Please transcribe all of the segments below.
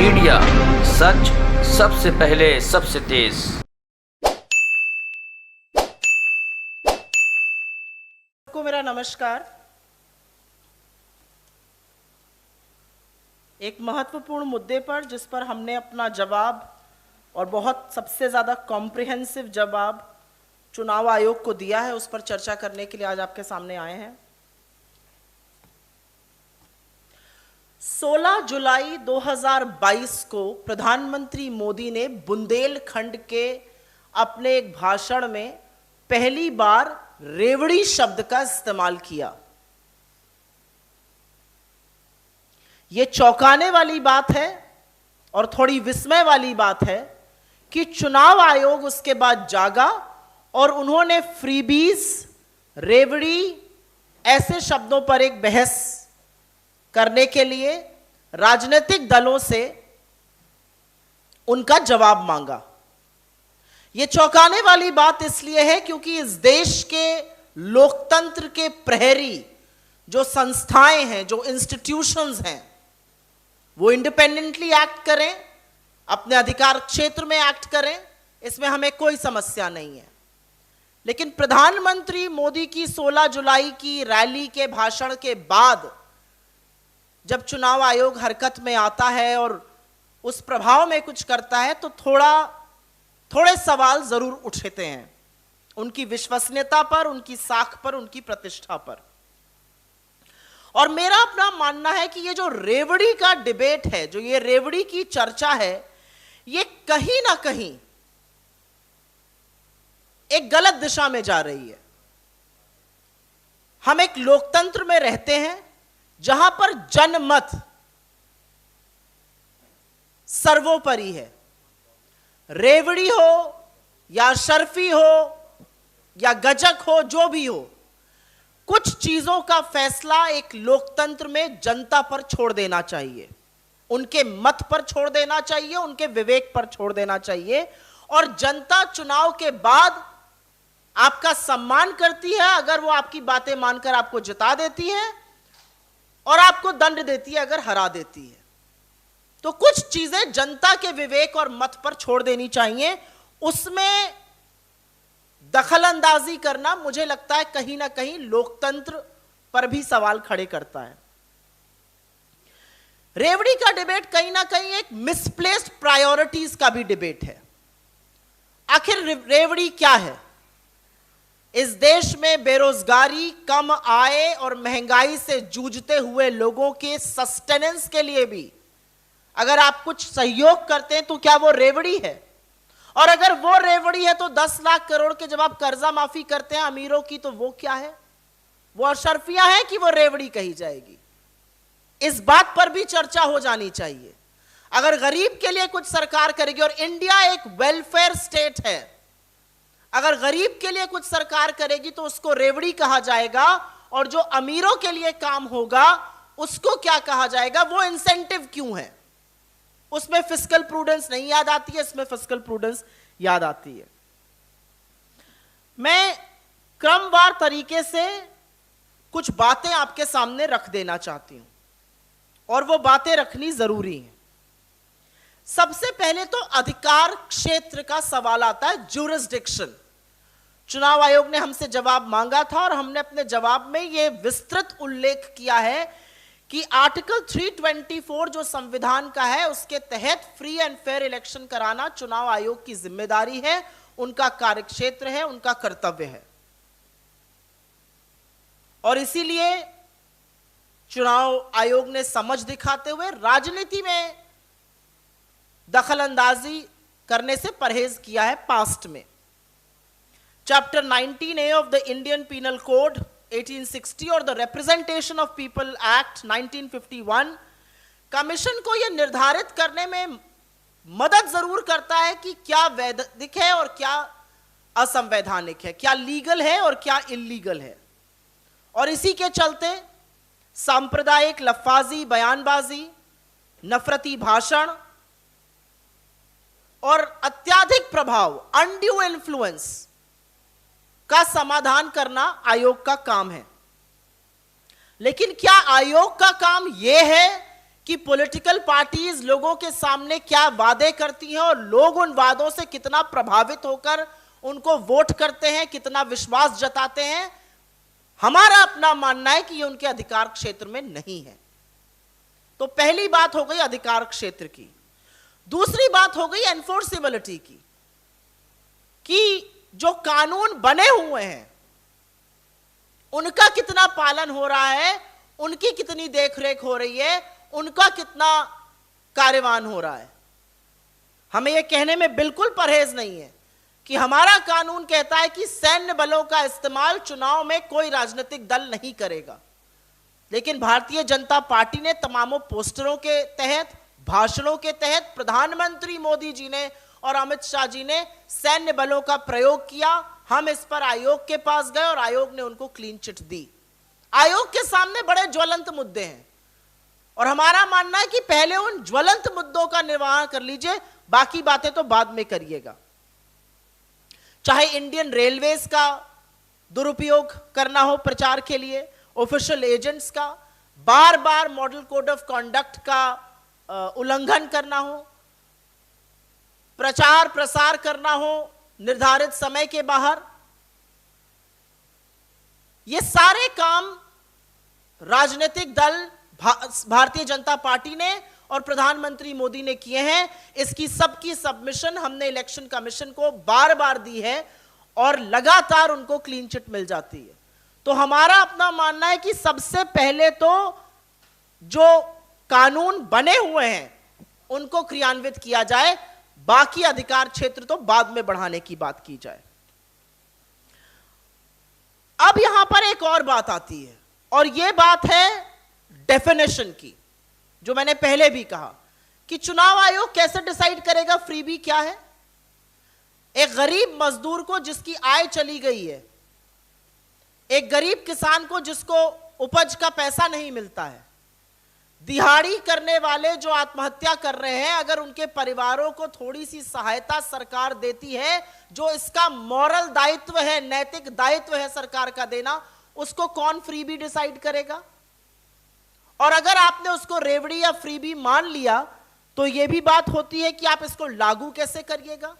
Media, सच सबसे पहले सबसे तेज। को मेरा नमस्कार। एक महत्वपूर्ण मुद्दे पर जिस पर हमने अपना जवाब और बहुत सबसे ज़्यादा कॉम्प्रिहेंसिव जवाब चुनाव आयोग को दिया है, उस पर चर्चा करने के लिए आज आपके सामने आए हैं। 16 जुलाई 2022 को प्रधानमंत्री मोदी ने बुंदेलखंड के अपने एक भाषण में पहली बार रेवड़ी शब्द का इस्तेमाल किया। यह चौंकाने वाली बात है और थोड़ी विस्मय वाली बात है कि चुनाव आयोग उसके बाद जागा और उन्होंने फ्रीबीज, रेवड़ी ऐसे शब्दों पर एक बहस करने के लिए राजनीतिक दलों से उनका जवाब मांगा। यह चौंकाने वाली बात इसलिए है क्योंकि इस देश के लोकतंत्र के प्रहरी जो संस्थाएं हैं, जो इंस्टीट्यूशंस हैं, वो इंडिपेंडेंटली एक्ट करें, अपने अधिकार क्षेत्र में एक्ट करें, इसमें हमें कोई समस्या नहीं है। लेकिन प्रधानमंत्री मोदी की 16 जुलाई की रैली के भाषण के बाद जब चुनाव आयोग हरकत में आता है और उस प्रभाव में कुछ करता है तो थोड़े सवाल जरूर उठते हैं, उनकी विश्वसनीयता पर, उनकी साख पर, उनकी प्रतिष्ठा पर। और मेरा अपना मानना है कि ये जो रेवड़ी का डिबेट है, जो ये रेवड़ी की चर्चा है, ये कहीं ना कहीं एक गलत दिशा में जा रही है। हम एक लोकतंत्र में रहते हैं जहां पर जनमत सर्वोपरि है। रेवड़ी हो या शर्फी हो या गजक हो, जो भी हो, कुछ चीजों का फैसला एक लोकतंत्र में जनता पर छोड़ देना चाहिए, उनके मत पर छोड़ देना चाहिए, उनके विवेक पर छोड़ देना चाहिए। और जनता चुनाव के बाद आपका सम्मान करती है अगर वो आपकी बातें मानकर आपको जिता देती है, और आपको दंड देती है अगर हरा देती है। तो कुछ चीजें जनता के विवेक और मत पर छोड़ देनी चाहिए। उसमें दखलंदाजी करना मुझे लगता है कहीं ना कहीं लोकतंत्र पर भी सवाल खड़े करता है। रेवड़ी का डिबेट कहीं ना कहीं एक मिसप्लेस्ड प्रायोरिटीज का भी डिबेट है। आखिर रेवड़ी क्या है? इस देश में बेरोजगारी, कम आय और महंगाई से जूझते हुए लोगों के सस्टेनेंस के लिए भी अगर आप कुछ सहयोग करते हैं तो क्या वो रेवड़ी है? और अगर वो रेवड़ी है तो 10 लाख करोड़ के जब आप कर्जा माफी करते हैं अमीरों की, तो वो क्या है? वो अशरफियां है कि वो रेवड़ी कही जाएगी? इस बात पर भी चर्चा हो जानी चाहिए। अगर गरीब के लिए कुछ सरकार करेगी, और इंडिया एक वेलफेयर स्टेट है, अगर गरीब के लिए कुछ सरकार करेगी तो उसको रेवड़ी कहा जाएगा, और जो अमीरों के लिए काम होगा उसको क्या कहा जाएगा? वो इंसेंटिव क्यों है? उसमें फिस्कल प्रूडेंस नहीं याद आती है, इसमें फिस्कल प्रूडेंस याद आती है। मैं क्रमवार तरीके से कुछ बातें आपके सामने रख देना चाहती हूं, और वो बातें रखनी जरूरी है। सबसे पहले तो अधिकार क्षेत्र का सवाल आता है, ज्यूरिसडिक्शन। चुनाव आयोग ने हमसे जवाब मांगा था और हमने अपने जवाब में यह विस्तृत उल्लेख किया है कि आर्टिकल 324 जो संविधान का है, उसके तहत फ्री एंड फेयर इलेक्शन कराना चुनाव आयोग की जिम्मेदारी है, उनका कार्यक्षेत्र है, उनका कर्तव्य है। और इसीलिए चुनाव आयोग ने समझ दिखाते हुए राजनीति में दखलंदाजी करने से परहेज किया है पास्ट में। Chapter 19A of the Indian penal code 1860 और the representation of people act 1951 commission को यह निर्धारित करने में मदद जरूर करता है कि क्या वैधानिक है और क्या असंवैधानिक है, क्या लीगल है और क्या इल्लीगल है। और इसी के चलते सांप्रदायिक लफ्फाजी, बयानबाजी, नफरती भाषण और अत्यधिक प्रभाव, अनड्यू इन्फ्लुएंस का समाधान करना आयोग का काम है। लेकिन क्या आयोग का काम यह है कि पॉलिटिकल पार्टीज लोगों के सामने क्या वादे करती हैं और लोग उन वादों से कितना प्रभावित होकर उनको वोट करते हैं, कितना विश्वास जताते हैं, हमारा अपना मानना है कि ये उनके अधिकार क्षेत्र में नहीं है। तो पहली बात हो गई अधिकार क्षेत्र की। दूसरी बात हो गई एनफोर्सेबिलिटी की, कि जो कानून बने हुए हैं उनका कितना पालन हो रहा है, उनकी कितनी देखरेख हो रही है, उनका कितना कार्यवान हो रहा है। हमें यह कहने में बिल्कुल परहेज नहीं है कि हमारा कानून कहता है कि सैन्य बलों का इस्तेमाल चुनाव में कोई राजनीतिक दल नहीं करेगा, लेकिन भारतीय जनता पार्टी ने तमामों पोस्टरों के तहत, भाषणों के तहत प्रधानमंत्री मोदी जी ने और अमित शाह जी ने सैन्य बलों का प्रयोग किया। हम इस पर आयोग के पास गए और आयोग ने उनको क्लीन चिट दी। आयोग के सामने बड़े ज्वलंत मुद्दे हैं और हमारा मानना है कि पहले उन ज्वलंत मुद्दों का निर्वहन कर लीजिए, बाकी बातें तो बाद में करिएगा। चाहे इंडियन रेलवेज का दुरुपयोग करना हो प्रचार के लिए, ऑफिशियल एजेंट्स का, बार बार मॉडल कोड ऑफ कॉन्डक्ट का उल्लंघन करना हो, प्रचार प्रसार करना हो निर्धारित समय के बाहर, ये सारे काम राजनीतिक दल भारतीय जनता पार्टी ने और प्रधानमंत्री मोदी ने किए हैं। इसकी सबकी सबमिशन हमने इलेक्शन कमीशन को बार बार दी है और लगातार उनको क्लीन चिट मिल जाती है। तो हमारा अपना मानना है कि सबसे पहले तो जो कानून बने हुए हैं उनको क्रियान्वित किया जाए, बाकी अधिकार क्षेत्र तो बाद में बढ़ाने की बात की जाए। अब यहां पर एक और बात आती है और यह बात है डेफिनेशन की, जो मैंने पहले भी कहा कि चुनाव आयोग कैसे डिसाइड करेगा फ्रीबी क्या है। एक गरीब मजदूर को जिसकी आय चली गई है, एक गरीब किसान को जिसको उपज का पैसा नहीं मिलता है, दिहाड़ी करने वाले जो आत्महत्या कर रहे हैं, अगर उनके परिवारों को थोड़ी सी सहायता सरकार देती है, जो इसका मॉरल दायित्व है, नैतिक दायित्व है सरकार का देना, उसको कौन फ्रीबी डिसाइड करेगा। और अगर आपने उसको रेवड़ी या फ्रीबी मान लिया तो यह भी बात होती है कि आप इसको लागू कैसे करिएगा।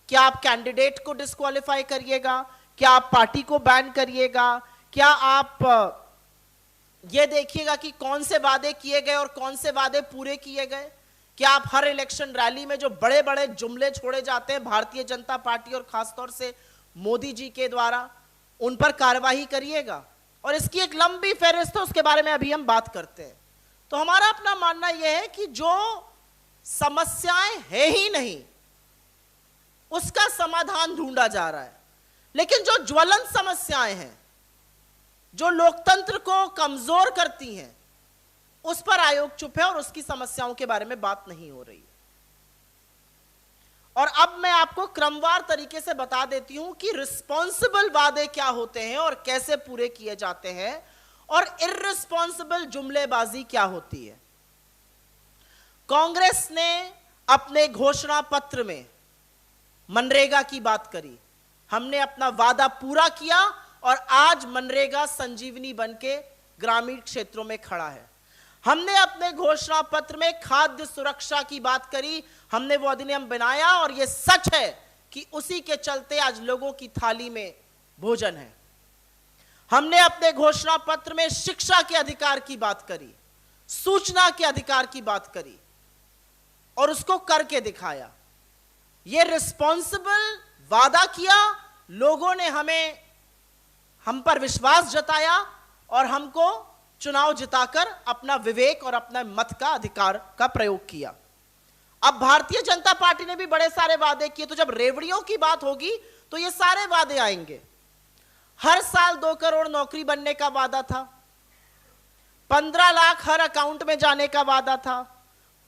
क्या आप कैंडिडेट को डिस्क्वालीफाई करिएगा, क्या आप पार्टी को बैन करिएगा, क्या आप ये देखिएगा कि कौन से वादे किए गए और कौन से वादे पूरे किए गए। क्या आप हर इलेक्शन रैली में जो बड़े बड़े जुमले छोड़े जाते हैं भारतीय जनता पार्टी और खासतौर से मोदी जी के द्वारा, उन पर कार्रवाई करिएगा। और इसकी एक लंबी फहरिस्त है, उसके बारे में अभी हम बात करते हैं। तो हमारा अपना मानना यह है कि जो समस्याएं है ही नहीं उसका समाधान ढूंढा जा रहा है, लेकिन जो ज्वलंत समस्याएं हैं, जो लोकतंत्र को कमजोर करती हैं, उस पर आयोग चुप है और उसकी समस्याओं के बारे में बात नहीं हो रही है। और अब मैं आपको क्रमवार तरीके से बता देती हूं कि रिस्पॉन्सिबल वादे क्या होते हैं और कैसे पूरे किए जाते हैं, और इर्रिस्पॉन्सिबल जुमलेबाजी क्या होती है। कांग्रेस ने अपने घोषणा पत्र में मनरेगा की बात करी, हमने अपना वादा पूरा किया और आज मनरेगा संजीवनी बनके ग्रामीण क्षेत्रों में खड़ा है। हमने अपने घोषणा पत्र में खाद्य सुरक्षा की बात करी, हमने वो अधिनियम बनाया और ये सच है कि उसी के चलते आज लोगों की थाली में भोजन है। हमने अपने घोषणा पत्र में शिक्षा के अधिकार की बात करी, सूचना के अधिकार की बात करी और उसको करके दिखाया। ये रिस्पॉन्सिबल वादा किया, लोगों ने हम पर विश्वास जताया और हमको चुनाव जिताकर अपना विवेक और अपना मत का अधिकार का प्रयोग किया। अब भारतीय जनता पार्टी ने भी बड़े सारे वादे किए, तो जब रेवड़ियों की बात होगी तो ये सारे वादे आएंगे। हर साल 2 करोड़ नौकरी बनने का वादा था, 15 लाख हर अकाउंट में जाने का वादा था,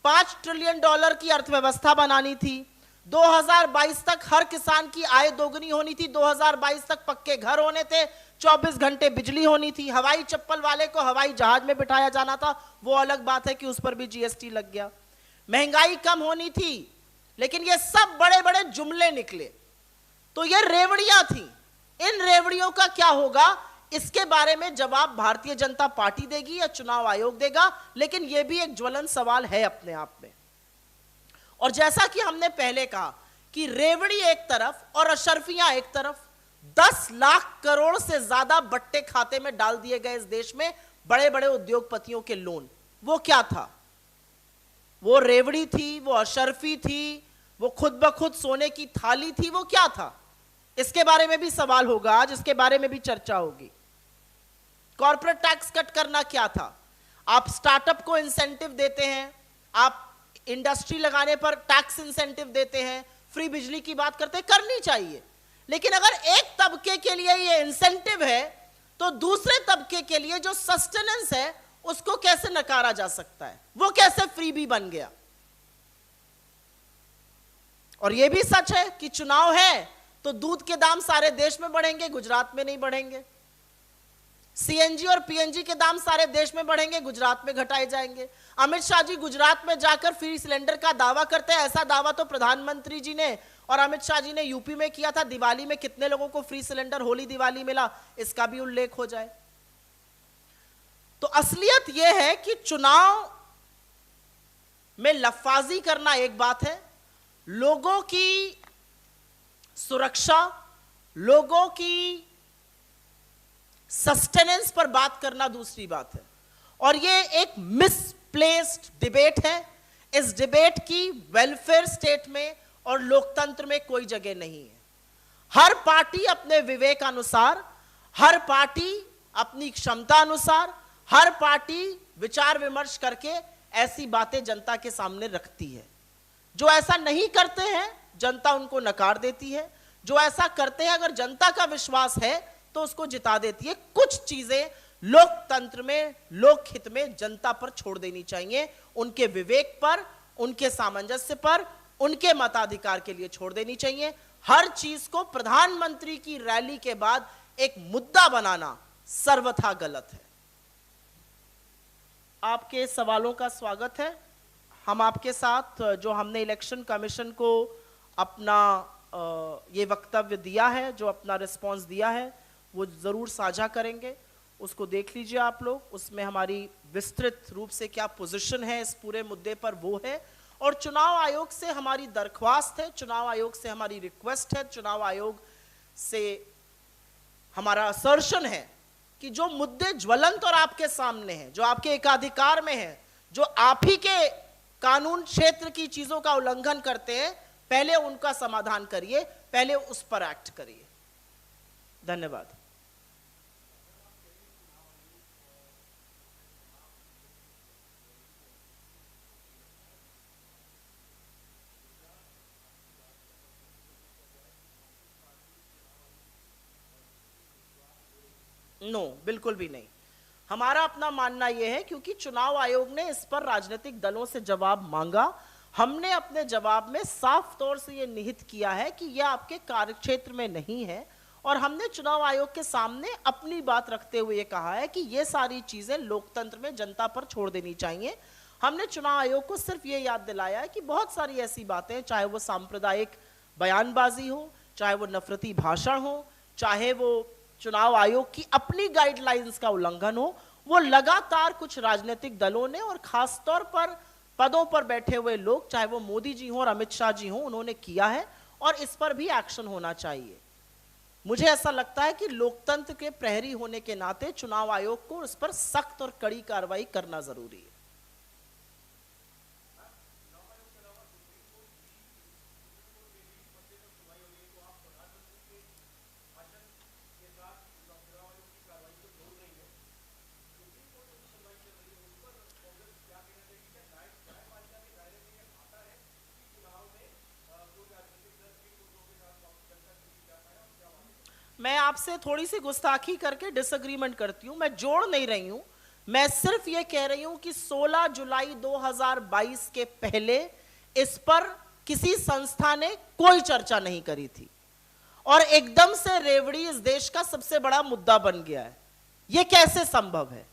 $5 ट्रिलियन की अर्थव्यवस्था बनानी थी, 2022 तक हर किसान की आय दोगुनी होनी थी, 2022 तक पक्के घर होने थे, 24 घंटे बिजली होनी थी, हवाई चप्पल वाले को हवाई जहाज में बिठाया जाना था, वो अलग बात है कि उस पर भी जीएसटी लग गया, महंगाई कम होनी थी, लेकिन ये सब बड़े बड़े जुमले निकले। तो ये रेवड़ियां थी। इन रेवड़ियों का क्या होगा? इसके बारे में जवाब भारतीय जनता पार्टी देगी या चुनाव आयोग देगा, लेकिन यह भी एक ज्वलन सवाल है अपने आप में। और जैसा कि हमने पहले कहा कि रेवड़ी एक तरफ और अशरफियां एक तरफ, 10 लाख करोड़ से ज्यादा बट्टे खाते में डाल दिए गए इस देश में बड़े बड़े उद्योगपतियों के लोन। वो क्या था? वो रेवड़ी थी, वो अशरफी थी, वो खुद ब खुद सोने की थाली थी, वो क्या था? इसके बारे में भी सवाल होगा आज, इसके बारे में भी चर्चा होगी। कॉर्पोरेट टैक्स कट करना क्या था? आप स्टार्टअप को इंसेंटिव देते हैं, आप इंडस्ट्री लगाने पर टैक्स इंसेंटिव देते हैं, फ्री बिजली की बात करते हैं, करनी चाहिए। लेकिन अगर एक तबके के लिए ये इंसेंटिव है तो दूसरे तबके के लिए जो सस्टेनेंस है उसको कैसे नकारा जा सकता है? वो कैसे फ्री भी बन गया? और यह भी सच है कि चुनाव है तो दूध के दाम सारे देश में बढ़ेंगे, गुजरात में नहीं बढ़ेंगे। सीएनजी और पीएनजी के दाम सारे देश में बढ़ेंगे, गुजरात में घटाए जाएंगे। अमित शाह जी गुजरात में जाकर फ्री सिलेंडर का दावा करते हैं। ऐसा दावा तो प्रधानमंत्री जी ने और अमित शाह जी ने यूपी में किया था। दिवाली में कितने लोगों को फ्री सिलेंडर होली दिवाली मिला, इसका भी उल्लेख हो जाए। तो असलियत यह है कि चुनाव में लफाजी करना एक बात है, लोगों की सुरक्षा, लोगों की सस्टेनेंस पर बात करना दूसरी बात है। और यह एक मिसप्लेस्ड डिबेट है। इस डिबेट की वेलफेयर स्टेट में और लोकतंत्र में कोई जगह नहीं है। हर पार्टी अपने विवेक अनुसार, हर पार्टी अपनी क्षमता अनुसार, हर पार्टी विचार विमर्श करके ऐसी बातें जनता के सामने रखती है। जो ऐसा नहीं करते हैं जनता उनको नकार देती है, जो ऐसा करते हैं अगर जनता का विश्वास है तो उसको जिता देती है। कुछ चीजें लोकतंत्र में, लोकहित में जनता पर छोड़ देनी चाहिए, उनके विवेक पर, उनके सामंजस्य पर, उनके मताधिकार के लिए छोड़ देनी चाहिए। हर चीज को प्रधानमंत्री की रैली के बाद एक मुद्दा बनाना सर्वथा गलत है। आपके सवालों का स्वागत है। हम आपके साथ जो हमने इलेक्शन कमीशन को अपना ये वक्तव्य दिया है, जो अपना रिस्पांस दिया है, वो जरूर साझा करेंगे। उसको देख लीजिए आप लोग। उसमें हमारी विस्तृत रूप से क्या पोजीशन है इस पूरे मुद्दे पर वो है। और चुनाव आयोग से हमारी दरख्वास्त है, चुनाव आयोग से हमारी रिक्वेस्ट है, चुनाव आयोग से हमारा असर्शन है कि जो मुद्दे ज्वलंत और आपके सामने हैं, जो आपके एकाधिकार में है, जो आप ही के कानून क्षेत्र की चीजों का उल्लंघन करते हैं, पहले उनका समाधान करिए, पहले उस पर एक्ट करिए। धन्यवाद। नो, बिल्कुल भी नहीं। हमारा अपना मानना यह है क्योंकि चुनाव आयोग ने इस पर राजनीतिक दलों से जवाब मांगा, हमने अपने जवाब में साफ तौर से यह निहित किया है कि यह आपके कार्यक्षेत्र में नहीं है। और हमने चुनाव आयोग के सामने अपनी बात रखते हुए कहा है कि यह सारी चीजें लोकतंत्र में जनता पर छोड़ देनी चाहिए। हमने चुनाव आयोग को सिर्फ यह याद दिलाया है कि बहुत सारी ऐसी बातें, चाहे वो सांप्रदायिक बयानबाजी हो, चाहे वो नफरती भाषण हो, चाहे वो चुनाव आयोग की अपनी गाइडलाइंस का उल्लंघन हो, वो लगातार कुछ राजनीतिक दलों ने और खास तौर पर पदों पर बैठे हुए लोग, चाहे वो मोदी जी हो और अमित शाह जी हो, उन्होंने किया है और इस पर भी एक्शन होना चाहिए। मुझे ऐसा लगता है कि लोकतंत्र के प्रहरी होने के नाते चुनाव आयोग को इस पर सख्त और कड़ी कार्रवाई करना जरूरी है। मैं आपसे थोड़ी सी गुस्ताखी करके डिसएग्रीमेंट करती हूं। मैं जोड़ नहीं रही हूं, मैं सिर्फ यह कह रही हूं कि 16 जुलाई 2022 के पहले इस पर किसी संस्था ने कोई चर्चा नहीं करी थी और एकदम से रेवड़ी इस देश का सबसे बड़ा मुद्दा बन गया है। यह कैसे संभव है?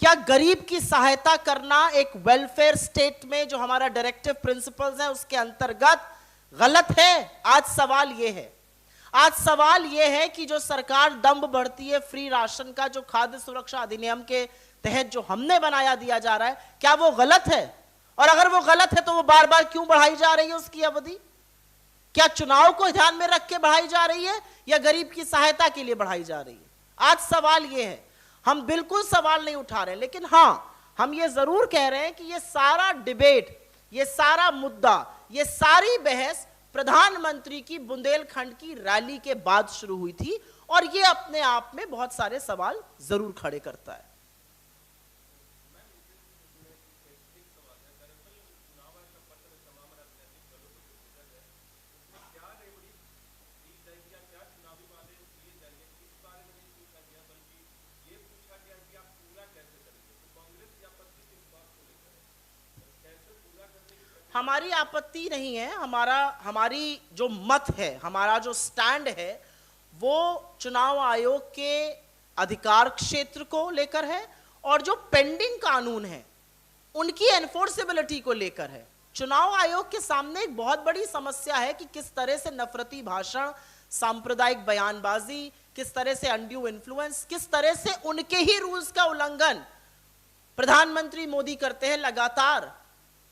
क्या गरीब की सहायता करना एक वेलफेयर स्टेट में जो हमारा डायरेक्टिव प्रिंसिपल्स है उसके अंतर्गत गलत है? आज सवाल यह है। आज सवाल यह है कि जो सरकार दम्भ बढ़ती है, फ्री राशन का जो खाद्य सुरक्षा अधिनियम के तहत जो हमने बनाया दिया जा रहा है, क्या वो गलत है? और अगर वो गलत है तो वो बार बार क्यों बढ़ाई जा रही है उसकी अवधि? क्या चुनाव को ध्यान में रख के बढ़ाई जा रही है या गरीब की सहायता के लिए बढ़ाई जा रही है? आज सवाल यह है। हम बिल्कुल सवाल नहीं उठा रहे, लेकिन हां, हम ये जरूर कह रहे हैं कि ये सारा डिबेट, ये सारा मुद्दा, ये सारी बहस प्रधानमंत्री की बुंदेलखंड की रैली के बाद शुरू हुई थी, और ये अपने आप में बहुत सारे सवाल जरूर खड़े करता है। हमारी आपत्ति नहीं है, हमारी जो मत है, हमारा जो स्टैंड है, वो चुनाव आयोग के अधिकार क्षेत्र को लेकर है और जो पेंडिंग कानून है उनकी एनफोर्सेबिलिटी को लेकर है। चुनाव आयोग के सामने एक बहुत बड़ी समस्या है कि किस तरह से नफरती भाषण, सांप्रदायिक बयानबाजी, किस तरह से अनड्यू इन्फ्लुएंस, किस तरह से उनके ही रूल्स का उल्लंघन प्रधानमंत्री मोदी करते हैं लगातार।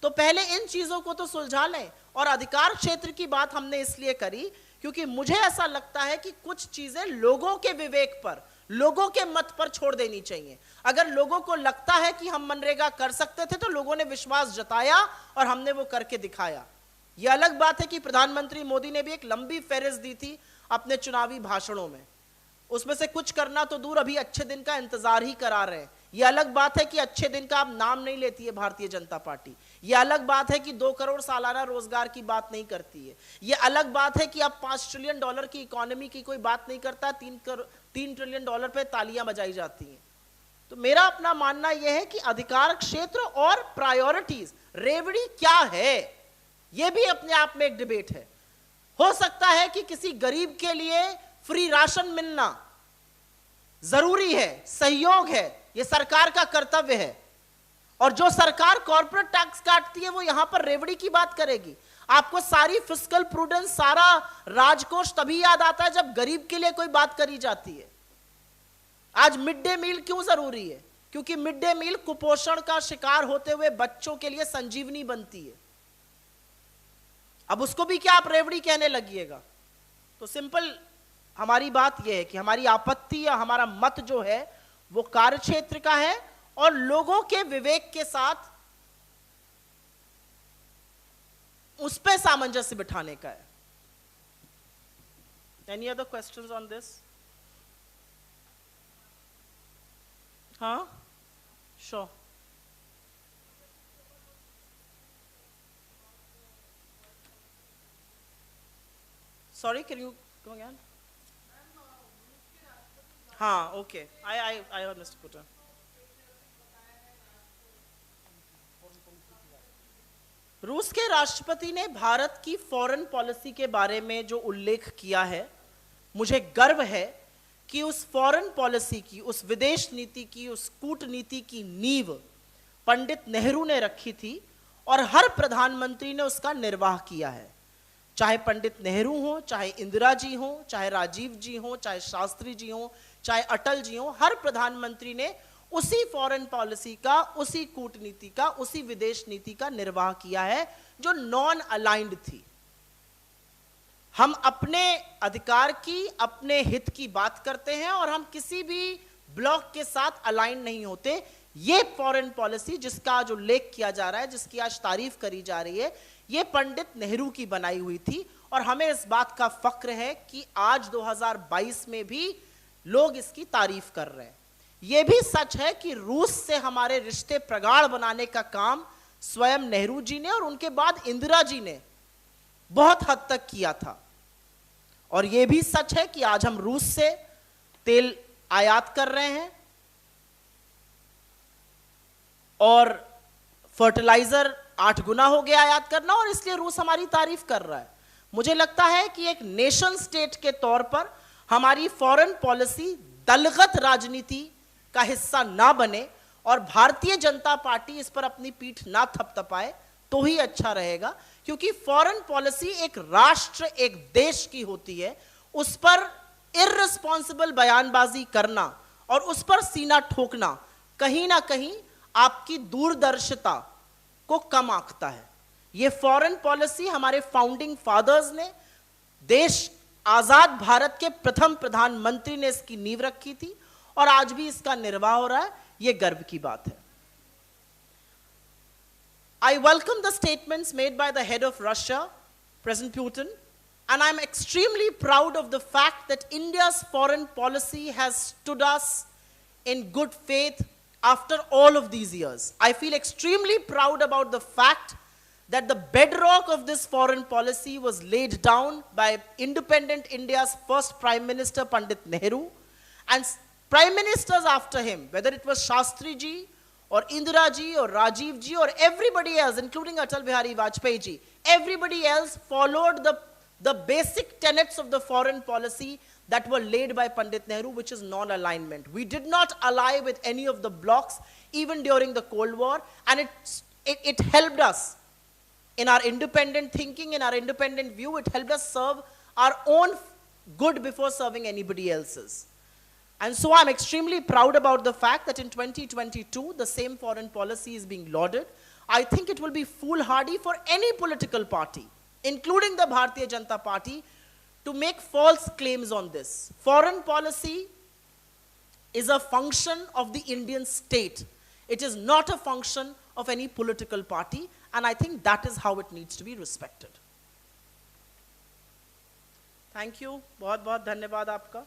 तो पहले इन चीजों को तो सुलझा लें। और अधिकार क्षेत्र की बात हमने इसलिए करी क्योंकि मुझे ऐसा लगता है कि कुछ चीजें लोगों के विवेक पर, लोगों के मत पर छोड़ देनी चाहिए। अगर लोगों को लगता है कि हम मनरेगा कर सकते थे तो लोगों ने विश्वास जताया और हमने वो करके दिखाया। यह अलग बात है कि प्रधानमंत्री मोदी ने भी एक लंबी फेहरिस्त दी थी अपने चुनावी भाषणों में, उसमें से कुछ करना तो दूर, अभी अच्छे दिन का इंतजार ही करा रहे हैं। यह अलग बात है कि अच्छे दिन का अब नाम नहीं लेती है भारतीय जनता पार्टी। यह अलग बात है कि 2 करोड़ सालाना रोजगार की बात नहीं करती है। यह अलग बात है कि अब $5 ट्रिलियन की इकोनॉमी की कोई बात नहीं करता, 3 ट्रिलियन डॉलर पे तालियां बजाई जाती हैं। तो मेरा अपना मानना यह है कि अधिकार क्षेत्र और प्रायोरिटीज, रेवड़ी क्या है, यह भी अपने आप में एक डिबेट है। हो सकता है कि किसी गरीब के लिए फ्री राशन मिलना जरूरी है, सहयोग है, यह सरकार का कर्तव्य है। और जो सरकार कॉर्पोरेट टैक्स काटती है वो यहां पर रेवड़ी की बात करेगी। आपको सारी फिस्कल प्रूडेंस, सारा राजकोष तभी याद आता है जब गरीब के लिए कोई बात करी जाती है। आज मिड डे मील क्यों जरूरी है? क्योंकि मिड डे मील कुपोषण का शिकार होते हुए बच्चों के लिए संजीवनी बनती है। अब उसको भी क्या आप रेवड़ी कहने लगिएगा? तो सिंपल हमारी बात यह है कि हमारी आपत्ति या हमारा मत जो है वो कार्यक्षेत्र का है और लोगों के विवेक के साथ उस पे सामंजस्य बिठाने का है। Any other questions on this? हाँ, sure. Sorry, can you come again? हाँ, ओके, आई अंडरस्टूड। रूस के राष्ट्रपति ने भारत की फॉरेन पॉलिसी के बारे में जो उल्लेख किया है, मुझे गर्व है कि उस फॉरेन पॉलिसी की, उस विदेश नीति की, उस कूटनीति की नींव पंडित नेहरू ने रखी थी और हर प्रधानमंत्री ने उसका निर्वाह किया है। चाहे पंडित नेहरू हो, चाहे इंदिरा जी हो, चाहे राजीव जी हो, चाहे शास्त्री जी हो, चाहे अटल जी हो, हर प्रधानमंत्री ने उसी फॉरेन पॉलिसी का, उसी कूटनीति का, उसी विदेश नीति का निर्वाह किया है जो नॉन अलाइंड थी। हम अपने अधिकार की, अपने हित की बात करते हैं और हम किसी भी ब्लॉक के साथ अलाइन नहीं होते। ये फॉरेन पॉलिसी जिसका जो उल्लेख किया जा रहा है, जिसकी आज तारीफ करी जा रही है, ये पंडित नेहरू की बनाई हुई थी। और हमें इस बात का फक्र है कि आज 2022 में भी लोग इसकी तारीफ कर रहे हैं। यह भी सच है कि रूस से हमारे रिश्ते प्रगाढ़ बनाने का काम स्वयं नेहरू जी ने और उनके बाद इंदिरा जी ने बहुत हद तक किया था। और यह भी सच है कि आज हम रूस से तेल आयात कर रहे हैं और फर्टिलाइजर 8 गुना हो गया आयात करना, और इसलिए रूस हमारी तारीफ कर रहा है। मुझे लगता है कि एक नेशन स्टेट के तौर पर हमारी फॉरेन पॉलिसी दलगत राजनीति का हिस्सा ना बने और भारतीय जनता पार्टी इस पर अपनी पीठ ना थपथपाए तो ही अच्छा रहेगा। क्योंकि फॉरेन पॉलिसी एक राष्ट्र, एक देश की होती है, उस पर इररिस्पॉन्सिबल बयानबाजी करना और उस पर सीना ठोकना कहीं ना कहीं आपकी दूरदर्शिता को कम आंकता है। ये फॉरेन पॉलिसी हमारे फाउंडिंग फादर्स ने, देश आजाद भारत के प्रथम प्रधानमंत्री ने इसकी नींव रखी थी और आज भी इसका निर्वाह हो रहा है। ये गर्व की बात है। I welcome the statements made by the head of Russia, President Putin, and I'm extremely proud of the fact that India's foreign policy has stood us in good faith after all of these years. I feel extremely proud about the fact that the bedrock of this foreign policy was laid down by independent India's first Prime Minister, Pandit Nehru, and Prime Ministers after him, whether it was Shastri ji, or Indira ji, or Rajiv ji, or everybody else, including Atal Bihari Vajpayee ji, everybody else followed the basic tenets of the foreign policy that were laid by Pandit Nehru, which is non-alignment. We did not ally with any of the blocs, even during the Cold War, and it helped us in our independent thinking, in our independent view. It helped us serve our own good before serving anybody else's. And so I'm extremely proud about the fact that in 2022, the same foreign policy is being lauded. I think it will be foolhardy for any political party, including the Bharatiya Janata Party, to make false claims on this. Foreign policy is a function of the Indian state. It is not a function of any political party, and I think that is how it needs to be respected. Thank you. बहुत बहुत धन्यवाद आपका.